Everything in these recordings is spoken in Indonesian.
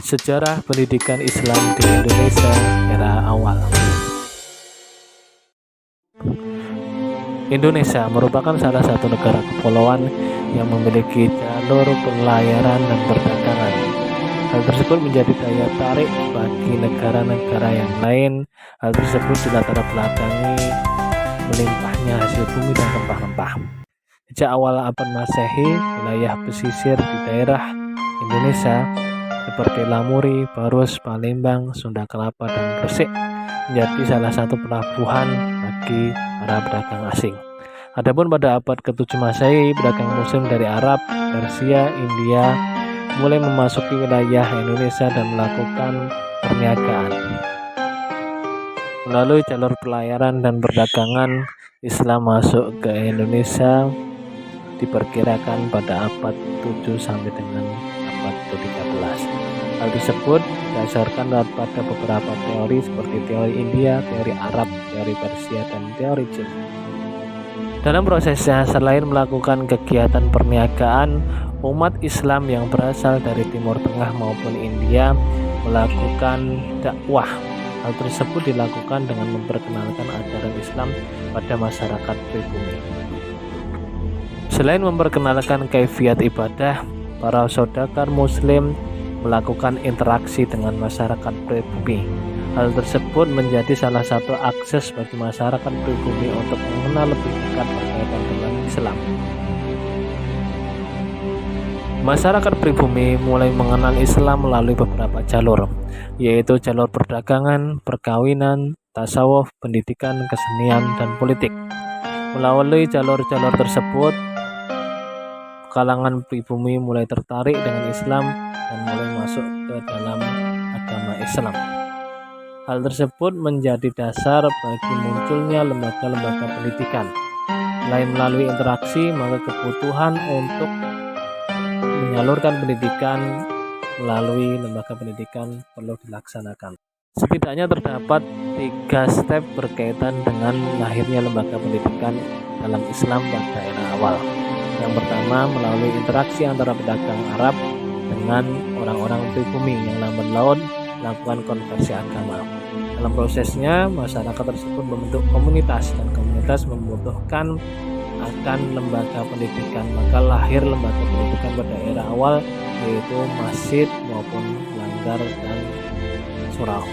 Sejarah pendidikan Islam di Indonesia era awal. Indonesia merupakan salah satu negara kepulauan yang memiliki jalur pelayaran dan perdagangan. Hal tersebut menjadi daya tarik bagi negara-negara yang lain. Hal tersebut dilatar belakangi melimpahnya hasil bumi dan rempah-rempah. Sejak awal abad Masehi, wilayah pesisir di daerah Indonesia seperti Lamuri, Barus, Palembang, Sunda Kelapa, dan Gresik menjadi salah satu pelabuhan bagi para pedagang asing. Adapun pada abad ke-7 Masehi, pedagang Muslim dari Arab, Persia, India mulai memasuki wilayah Indonesia dan melakukan perniagaan. Melalui jalur pelayaran dan perdagangan, Islam masuk ke Indonesia diperkirakan pada abad 7 sampai dengan abad ke-13. Hal tersebut berdasarkan pada beberapa teori seperti teori India, teori Arab, teori Persia, dan teori Jin. Dalam prosesnya, selain melakukan kegiatan perniagaan, umat Islam yang berasal dari Timur Tengah maupun India melakukan dakwah. Hal tersebut dilakukan dengan memperkenalkan ajaran Islam pada masyarakat pribumi. Selain memperkenalkan kaifiat ibadah, para saudagar Muslim melakukan interaksi dengan masyarakat pribumi. Hal tersebut menjadi salah satu akses bagi masyarakat pribumi untuk mengenal lebih dekat berkaitan dengan Islam. Masyarakat pribumi mulai mengenal Islam melalui beberapa jalur, yaitu jalur perdagangan, perkawinan, tasawuf, pendidikan, kesenian, dan politik. Melalui jalur-jalur tersebut, kalangan pribumi mulai tertarik dengan Islam dan mulai masuk ke dalam agama Islam. Hal tersebut menjadi dasar bagi munculnya lembaga-lembaga pendidikan. Selain melalui interaksi, maka kebutuhan untuk menyalurkan pendidikan melalui lembaga pendidikan perlu dilaksanakan. Setidaknya terdapat 3 step berkaitan dengan lahirnya lembaga pendidikan dalam Islam pada era awal. Yang pertama, melalui interaksi antara pedagang Arab dengan orang-orang pribumi yang lambat laun melakukan konversi agama. Dalam prosesnya, masyarakat tersebut membentuk komunitas dan komunitas membutuhkan akan lembaga pendidikan. Maka lahir lembaga pendidikan pada era awal, yaitu masjid maupun langgar dan surau.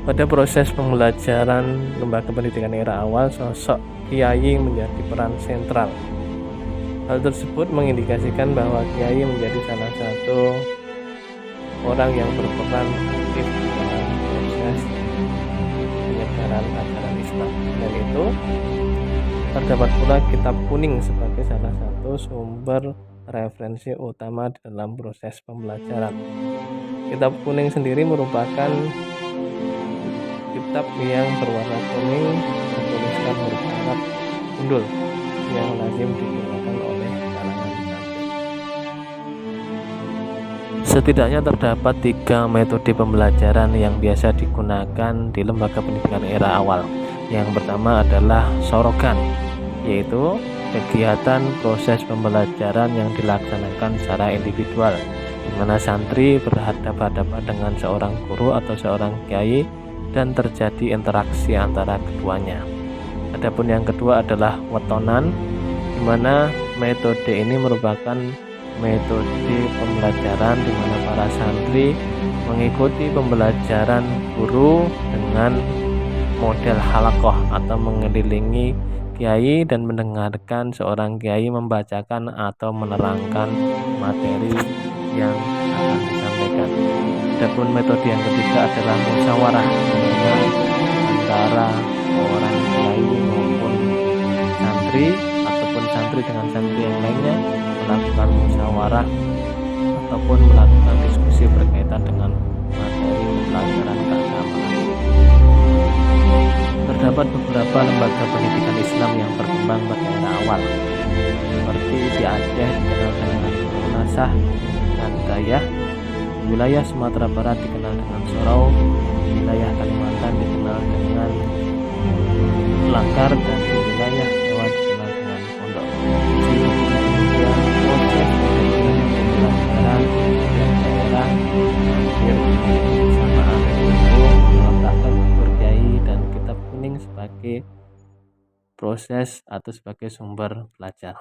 Pada proses pembelajaran lembaga pendidikan era awal, sosok kiai menjadi peran sentral. Hal tersebut mengindikasikan bahwa kiai menjadi salah satu orang yang berperan aktif dalam proses penyebaran ajaran Islam. Dan itu terdapat pula kitab kuning sebagai salah satu sumber referensi utama dalam proses pembelajaran. Kitab kuning sendiri merupakan kitab yang berwarna kuning bertuliskan huruf Arab gundul yang lazim digunakan oleh kalangan santri. Setidaknya terdapat 3 metode pembelajaran yang biasa digunakan di lembaga pendidikan era awal. Yang pertama adalah sorogan, yaitu kegiatan proses pembelajaran yang dilaksanakan secara individual, di mana santri berhadapan-hadapan dengan seorang guru atau seorang kiai dan terjadi interaksi antara keduanya. Adapun yang kedua adalah wetonan, di mana metode ini merupakan metode pembelajaran di mana para santri mengikuti pembelajaran guru dengan model halakoh atau mengelilingi kiai dan mendengarkan seorang kiai membacakan atau menerangkan materi yang akan disampaikan. Adapun metode yang ketiga adalah musyawarah, antara orang kiai maupun santri ataupun santri dengan santri yang lainnya melakukan musyawarah ataupun melakukan diskusi berkaitan dengan materi pelajaran keagamaan. Terdapat beberapa lembaga pendidikan Islam yang berkembang pada era awal, seperti di Aceh dikenal dengan Nasah dan Dayah, wilayah Sumatera Barat dikenal dengan Sorau, wilayah Kalimantan dikenal dengan Langkar, dan di wilayah Jawa dikenal dengan Pondok. Kemudian proses pembelajaran yang sebagai proses atau sebagai sumber belajar.